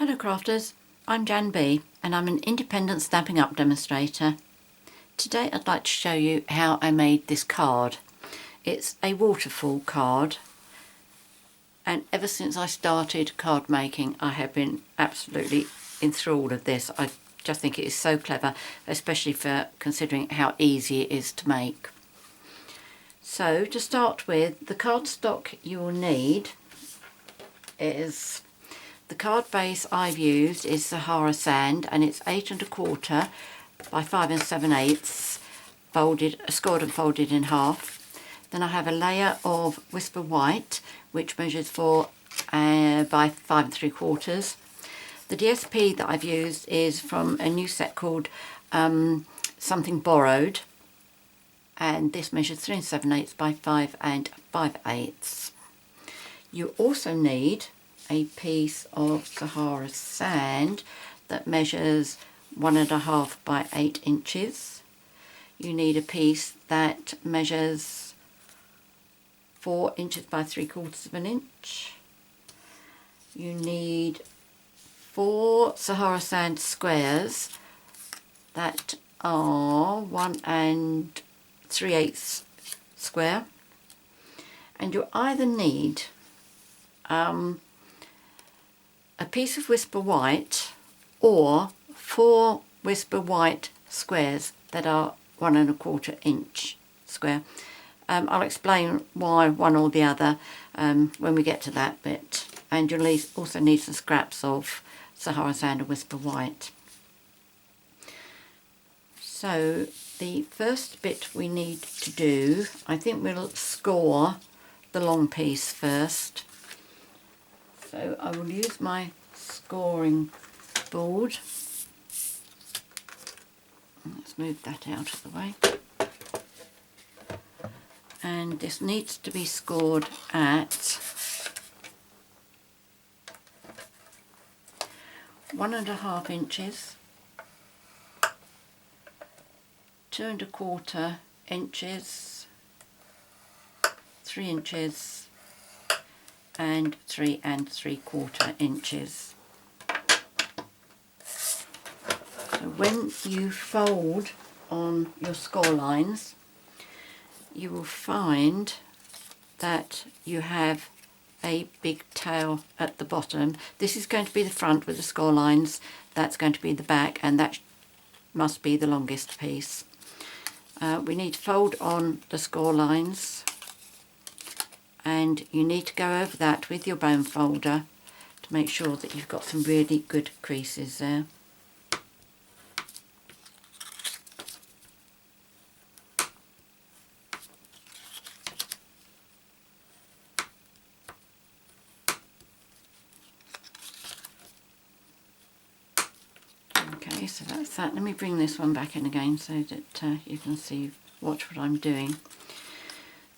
Hello crafters, I'm JanB and I'm an independent Stampin' Up demonstrator. Today I'd like to show you how I made this card. It's a waterfall card, and ever since I started card making I have been absolutely enthralled with this. I just think it is so clever, especially for considering how easy it is to make. So to start with, the cardstock you will need is, the card base I've used is Sahara sand, and it's 8 1/4 by 5 7/8 folded, scored and folded in half. Then I have a layer of Whisper White, which measures 4 by 5 3/4. The DSP that I've used is from a new set called Something Borrowed, and this measures 3 7/8 by 5 5/8. You also need a piece of Sahara sand that measures 1 1/2 by 8 inches. You need a piece that measures 4 inches by 3/4 inch. You need 4 Sahara sand squares that are 1 3/8 square, and you either need a piece of Whisper White or 4 Whisper White squares that are 1 1/4 inch square. I'll explain why one or the other when we get to that bit. And you'll also need some scraps of Sahara sand and Whisper White. So the first bit we need to do, I think we'll score the long piece first. So I will use my scoring board. Let's move that out of the way. And this needs to be scored at 1 1/2 inches, 2 1/4 inches, 3 inches, and 3 3/4 inches. So when you fold on your score lines, you will find that you have a big tail at the bottom. This is going to be the front with the score lines, that's going to be the back, and that must be the longest piece. We need to fold on the score lines, and you need to go over that with your bone folder to make sure that you've got some really good creases there. Okay, so that's that. Let me bring this one back in again so that you can watch what I'm doing.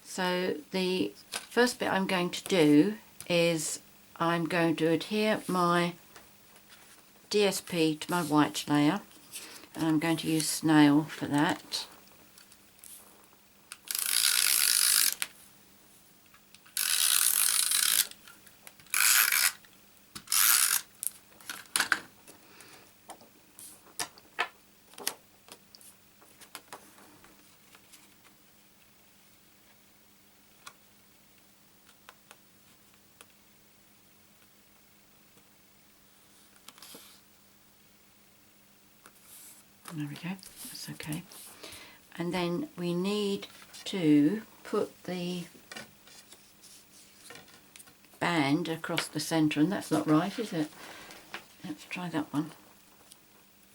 So the first bit I'm going to do is I'm going to adhere my DSP to my white layer, and I'm going to use SNAIL for that. There we go, that's okay. And then we need to put the band across the centre, and that's not right, is it? Let's try that one.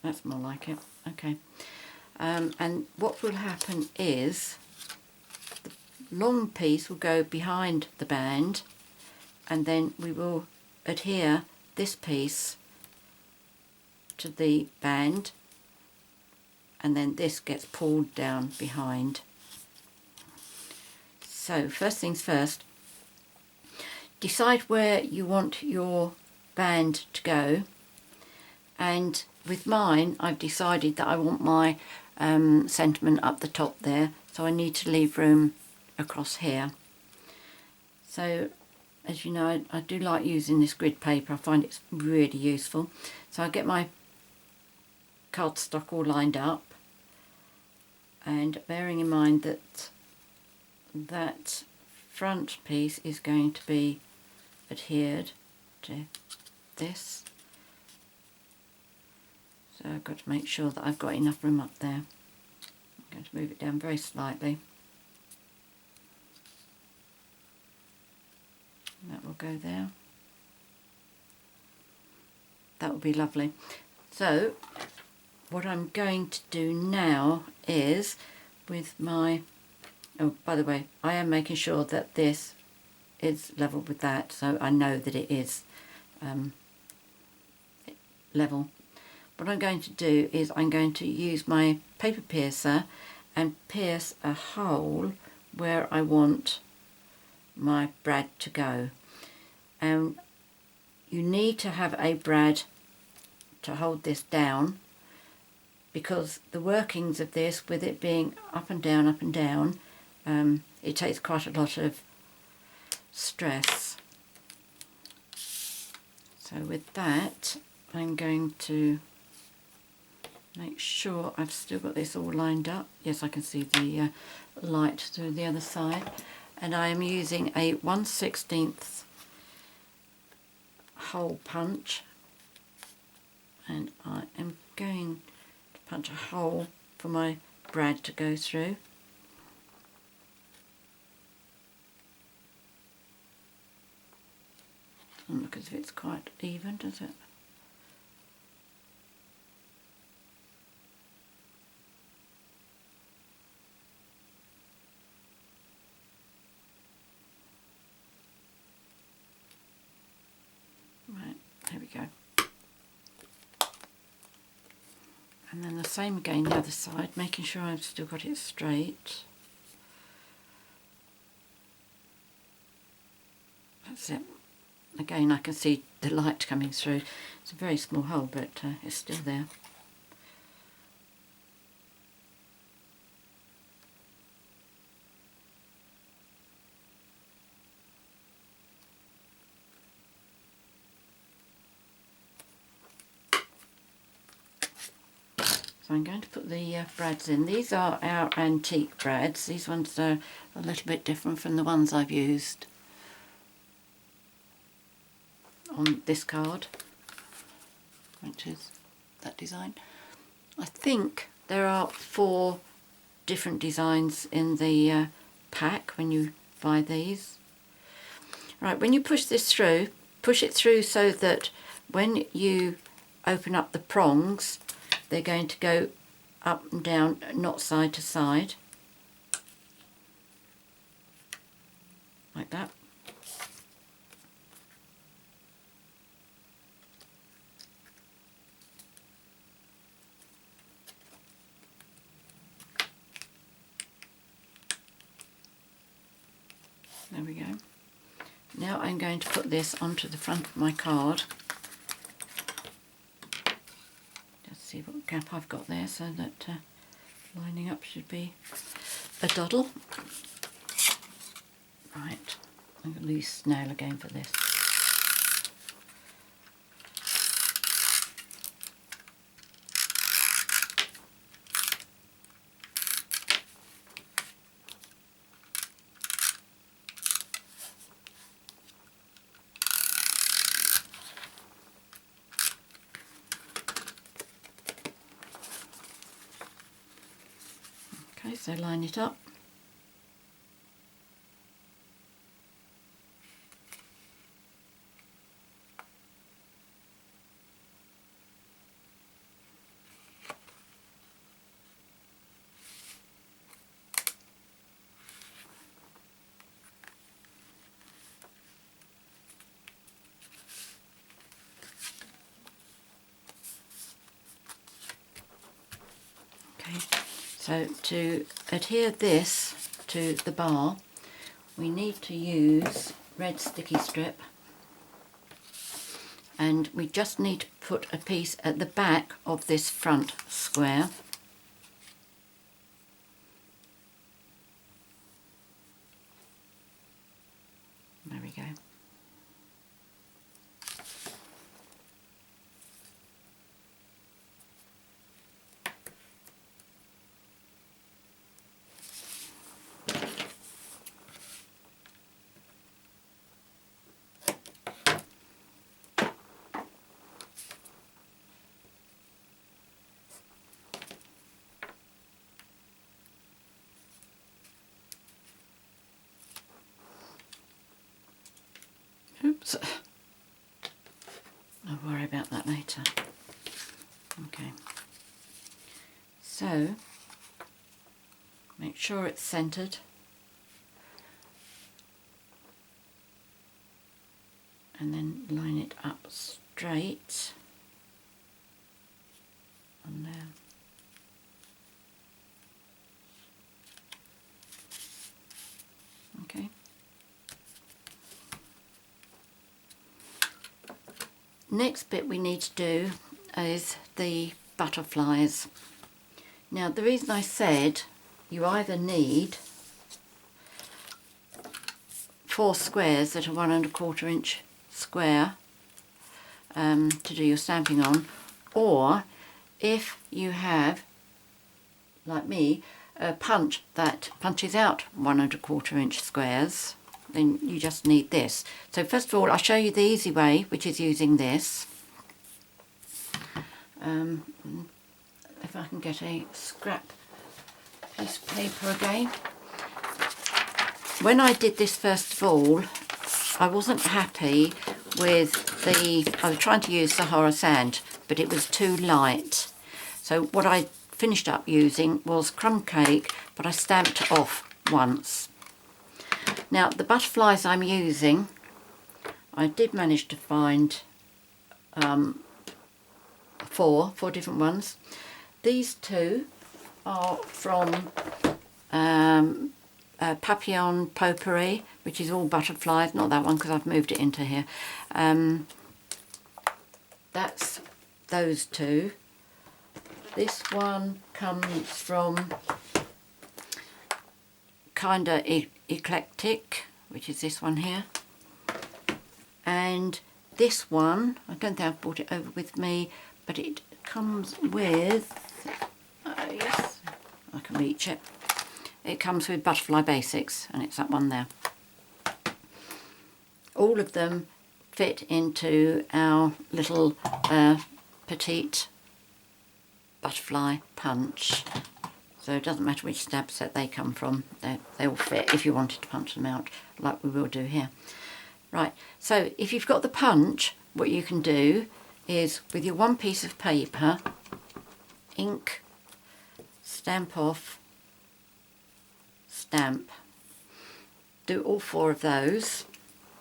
That's more like it. Okay. And what will happen is the long piece will go behind the band, and then we will adhere this piece to the band, and then this gets pulled down behind. So first things first, decide where you want your band to go, and with mine I've decided that I want my sentiment up the top there, so I need to leave room across here. So as you know, I do like using this grid paper. I find it's really useful. So I get my cardstock all lined up, and bearing in mind that that front piece is going to be adhered to this, so I've got to make sure that I've got enough room up there. I'm going to move it down very slightly. That will go there. That will be lovely. So what I'm going to do now is with my, oh by the way, I am making sure that this is level with that, so I know that it is level. What I'm going to do is I'm going to use my paper piercer and pierce a hole where I want my brad to go. And you need to have a brad to hold this down, because the workings of this, with it being up and down, it takes quite a lot of stress. So with that, I'm going to make sure I've still got this all lined up. Yes, I can see the light through the other side. And I am using a 1/16 hole punch, and I am going to punch a hole for my brad to go through. Doesn't look as if it's quite even, does it? Right, there we go. And then the same again the other side, making sure I've still got it straight. That's it. Again, I can see the light coming through. It's a very small hole, but it's still there. So I'm going to put the brads in. These are our antique brads. These ones are a little bit different from the ones I've used on this card, which is that design. I think there are 4 different designs in the pack when you buy these. Right, when you push this through, push it through so that when you open up the prongs, they're going to go up and down, not side to side, like that. There we go. Now I'm going to put this onto the front of my card. Just see what gap I've got there, so that lining up should be a doddle. Right, I'm going to use SNAIL again for this. Okay, so line it up. Okay, so to adhere this to the bar, we need to use red sticky strip, and we just need to put a piece at the back of this front square. There we go. Oops. I'll worry about that later. Okay. So, make sure it's centered. And then line it up straight on there. Okay. Next bit we need to do is the butterflies. Now the reason I said you either need 4 squares that are 1¼ inch square to do your stamping on, or if you have, like me, a punch that punches out 1¼ inch squares, then you just need this. So first of all, I'll show you the easy way, which is using this. If I can get a scrap piece of paper again. When I did this first of all, I wasn't happy with I was trying to use Sahara sand, but it was too light. So what I finished up using was crumb cake, but I stamped it off once. Now the butterflies I'm using, I did manage to find 4 different ones. These 2 are from Papillon Potpourri, which is all butterflies, not that one because I've moved it into here. That's those 2. This one comes from Kinda Eclectic, which is this one here. And this one, I don't think I've brought it over with me, but it comes with, yes, I can reach it. It comes with Butterfly Basics, and it's that one there. All of them fit into our little petite butterfly punch. So it doesn't matter which stab set they come from, they all fit if you wanted to punch them out, like we will do here. Right, so if you've got the punch, what you can do is with your one piece of paper, ink, stamp off, stamp. Do all 4 of those.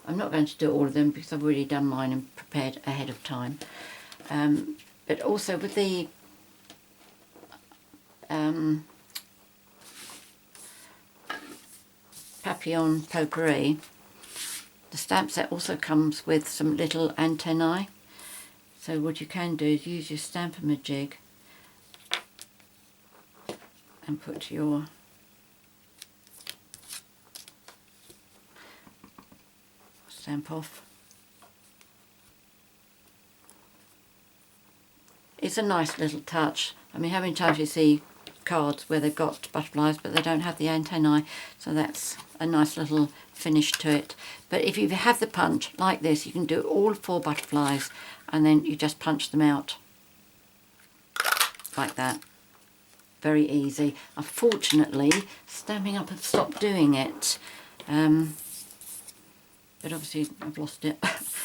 I'm not going to do all of them because I've already done mine and prepared ahead of time. But also with the Papillon Potpourri, the stamp set also comes with some little antennae. So what you can do is use your Stamp-A-Majig and put your stamp off. It's a nice little touch. I mean, how many times you see cards where they've got butterflies but they don't have the antennae, so that's a nice little finish to it. But if you have the punch like this, you can do all 4 butterflies and then you just punch them out like that. Very easy. Unfortunately, Stampin' Up! Have stopped doing it. But obviously I've lost it.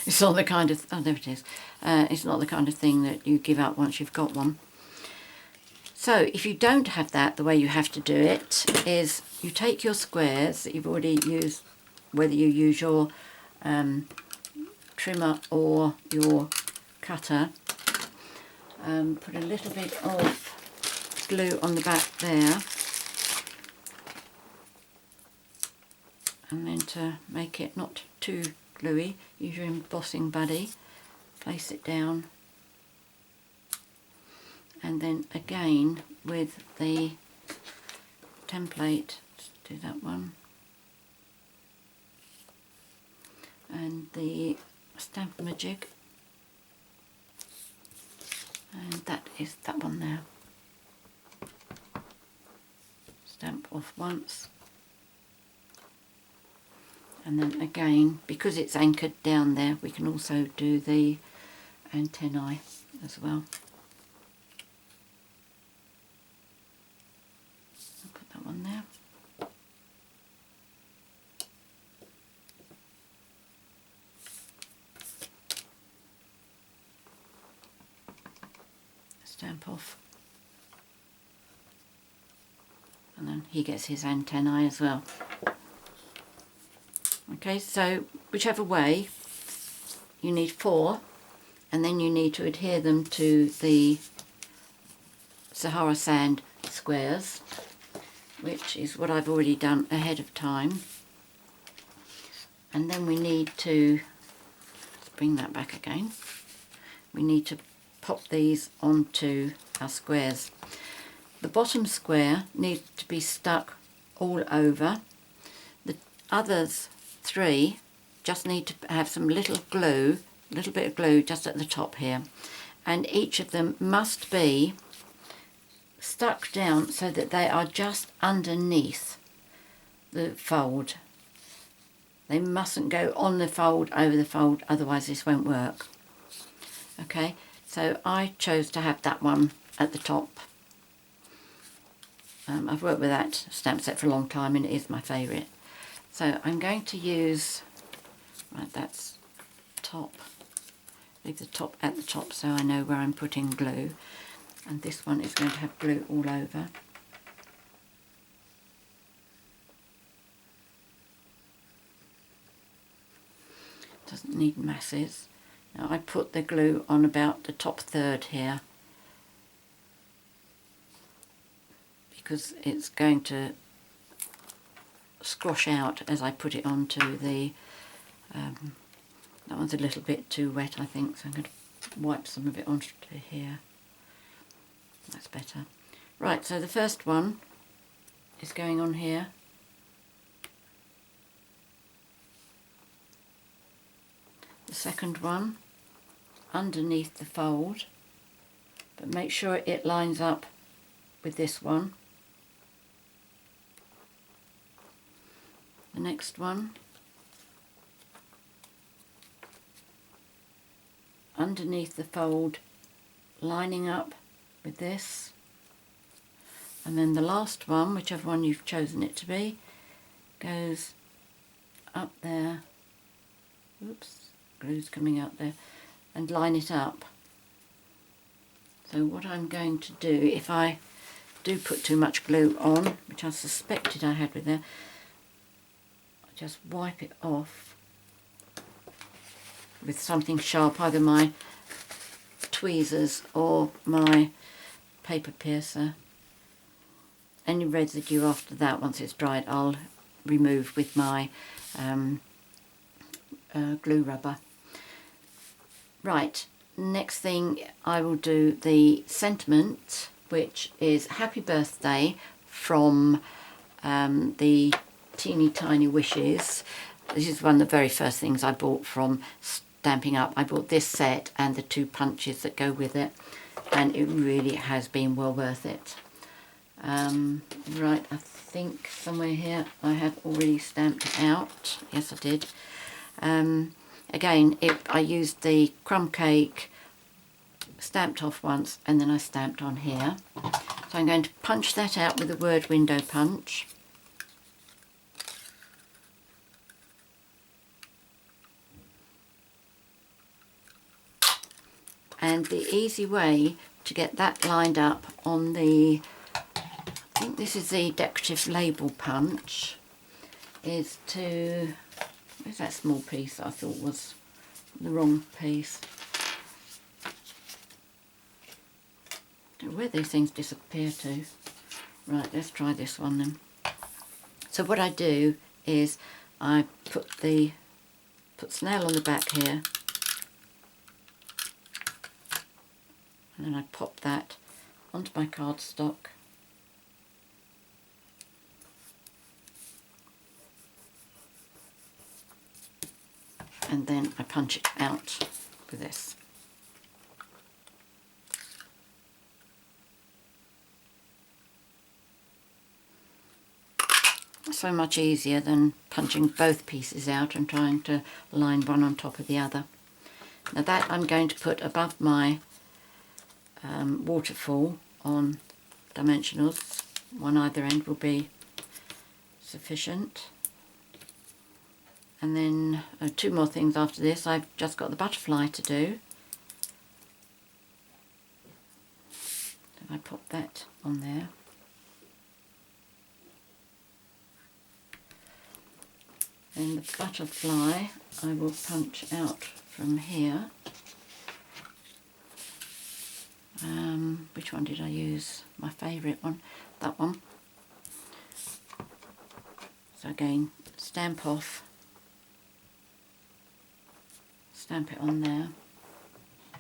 It's not the kind of, oh there it is. It's not the kind of thing that you give up once you've got one. So if you don't have that, the way you have to do it is you take your squares that you've already used, whether you use your trimmer or your cutter, put a little bit of glue on the back there, and then to make it not too gluey, use your embossing buddy, place it down, and then again with the template, let's do that one, and the Stamp-A-Majig, and that is that one there. Stamp off once, and then again, because it's anchored down there, we can also do the antennae as well. I'll put that one there. stamp off. And then he gets his antennae as well. Okay, so whichever way, you need 4, and then you need to adhere them to the Sahara sand squares, which is what I've already done ahead of time. And then we need to, let's bring that back again, we need to pop these onto our squares. The bottom square needs to be stuck all over. The others 3 just need to have some little glue, a little bit of glue just at the top here, and each of them must be stuck down so that they are just underneath the fold. They mustn't go on the fold, over the fold, otherwise this won't work. Okay, so I chose to have that one at the top. I've worked with that stamp set for a long time and it is my favourite. So I'm going to use, right, that's top, leave the top at the top so I know where I'm putting glue. And this one is going to have glue all over. Doesn't need masses. Now I put the glue on about the top third here, because it's going to squash out as I put it onto the, that one's a little bit too wet I think, so I'm going to wipe some of it onto here. That's better. Right, so the first one is going on here. The second one underneath the fold, but make sure it lines up with this one. The next one underneath the fold, lining up with this, and then the last one, whichever one you've chosen it to be, goes up there, oops, glue's coming out there, and line it up. So what I'm going to do, if I do put too much glue on, which I suspected I had with there, I just wipe it off with something sharp, either my tweezers or my paper piercer. Any residue after that, once it's dried, I'll remove with my glue rubber. Right, next thing I will do the sentiment, which is Happy Birthday from the Teeny Tiny Wishes. This is one of the very first things I bought from Stamping Up. I bought this set and the 2 punches that go with it, and it really has been well worth it. Right, I think somewhere here I have already stamped it out. Yes, I did. Again, I used the crumb cake, stamped off once, and then I stamped on here. So I'm going to punch that out with a word window punch. And the easy way to get that lined up on the, I think this is the decorative label punch, is to, where's that small piece that I thought was the wrong piece? Don't know where these things disappear to. Right, let's try this one then. So what I do is I put snail on the back here, and then I pop that onto my cardstock, and then I punch it out with this. So much easier than punching both pieces out and trying to line one on top of the other. Now that I'm going to put above my waterfall on dimensionals. One either end will be sufficient. And then 2 more things after this. I've just got the butterfly to do. and I pop that on there. Then the butterfly I will punch out from here. Which one did I use? My favourite one, that one. So again, stamp off, stamp it on there,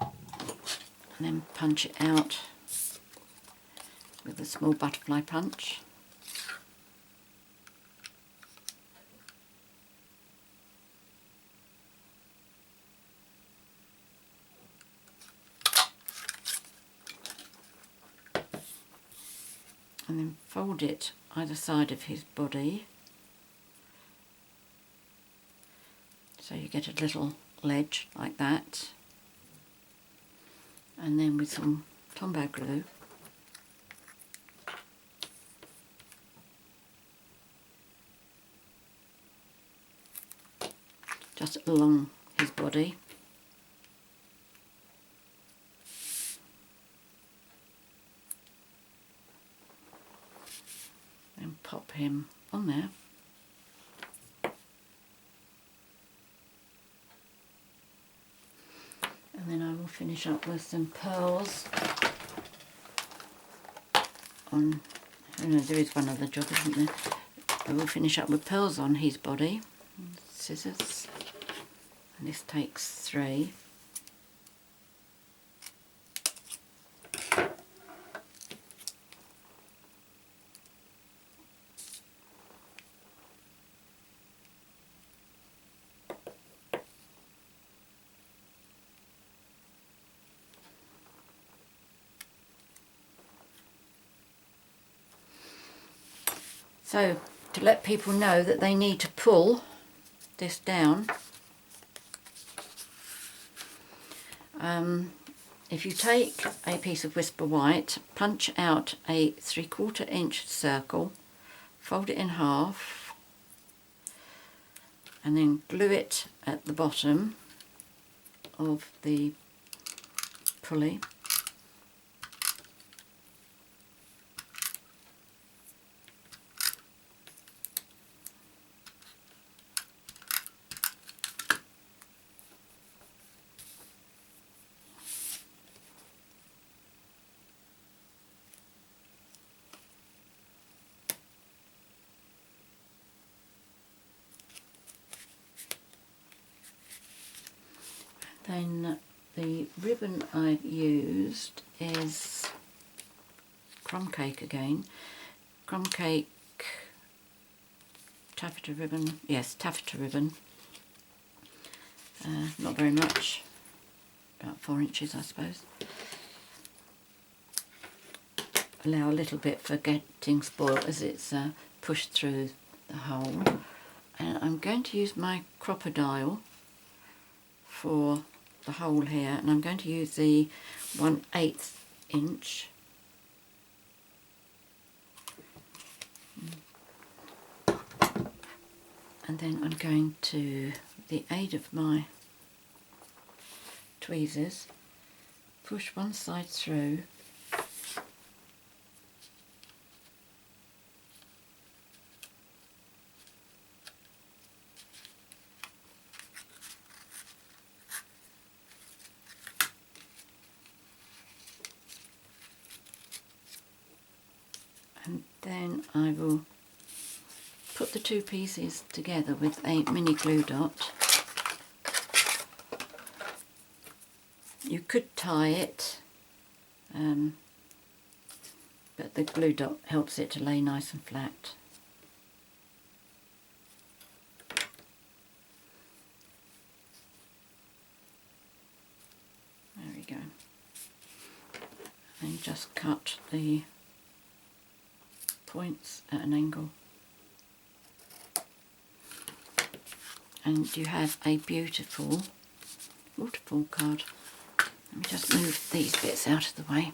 and then punch it out with a small butterfly punch. And then fold it either side of his body, so you get a little ledge like that, and then with some Tombow glue just along his body. And pop him on there. And then I will finish up with some pearls on, oh no, there is one other job, isn't there? I will finish up with pearls on his body. Scissors. And this takes 3. So, to let people know that they need to pull this down, if you take a piece of Whisper White, punch out a 3/4 inch circle, fold it in half, and then glue it at the bottom of the pulley. Then the ribbon I've used is crumb cake again. Crumb cake taffeta ribbon, yes, taffeta ribbon. Not very much, about 4 inches I suppose. Allow a little bit for getting spoiled as it's pushed through the hole. And I'm going to use my crocodile for the hole here, and I'm going to use the 1/8 inch. And then I'm going to, with the aid of my tweezers, push one side through and then I will put the 2 pieces together with a mini glue dot. You could tie it, but the glue dot helps it to lay nice and flat. There we go. And just cut the points at an angle. And you have a beautiful waterfall card. Let me just move these bits out of the way.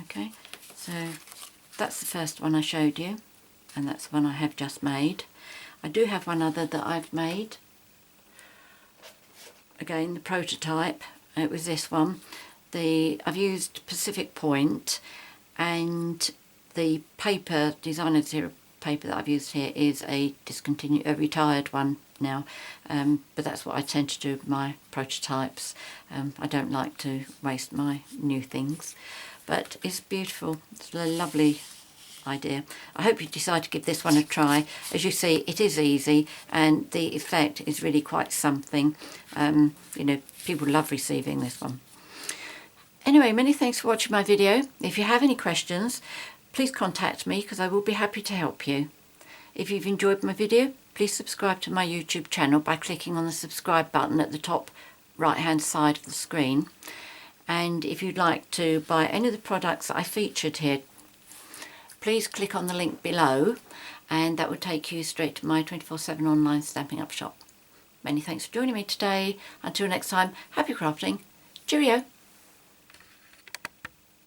Okay, so that's the first one I showed you, and that's the one I have just made. I do have one other that I've made. Again, the prototype, it was this one. I've used Pacific Point, and the paper, designer zero paper that I've used here is a retired one now, but that's what I tend to do with my prototypes. I don't like to waste my new things, but it's beautiful. It's a lovely idea. I hope you decide to give this one a try. As you see, it is easy and the effect is really quite something. You know, people love receiving this one. Anyway, many thanks for watching my video. If you have any questions, please contact me because I will be happy to help you. If you've enjoyed my video, please subscribe to my YouTube channel by clicking on the subscribe button at the top right hand side of the screen. And if you'd like to buy any of the products that I featured here, please click on the link below and that will take you straight to my 24/7 online Stampin' Up shop. Many thanks for joining me today. Until next time, happy crafting. Cheerio.